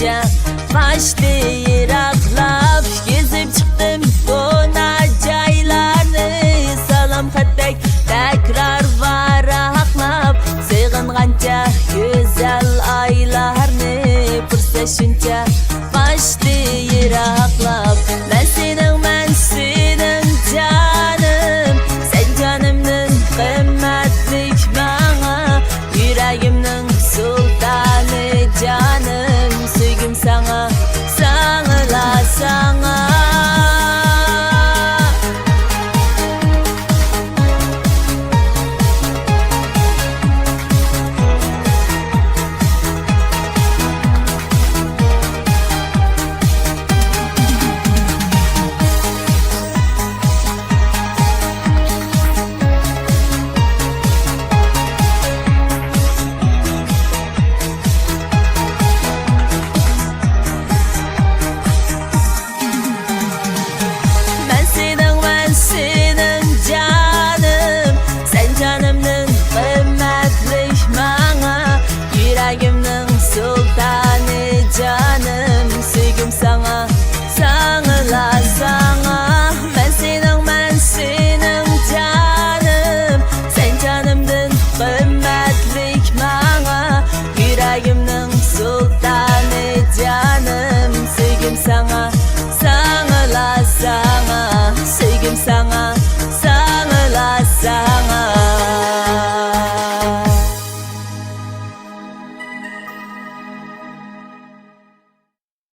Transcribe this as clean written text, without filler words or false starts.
düşünce başlı yiraklap gezip çıktım ona caylarını salam kattek tekrar varaklap sığınganca güzel aylarını pırsashuncha başlı yiraklap ben senin canım sen canımның kıymetlik bana yüreğimnin sultanı canım söygüm sana sağla sana. Sultanı canım söygüm sana sağla sana ben senin canım sen canımdın kıymetlik bana yüreğimnin sultanı canım söygüm sana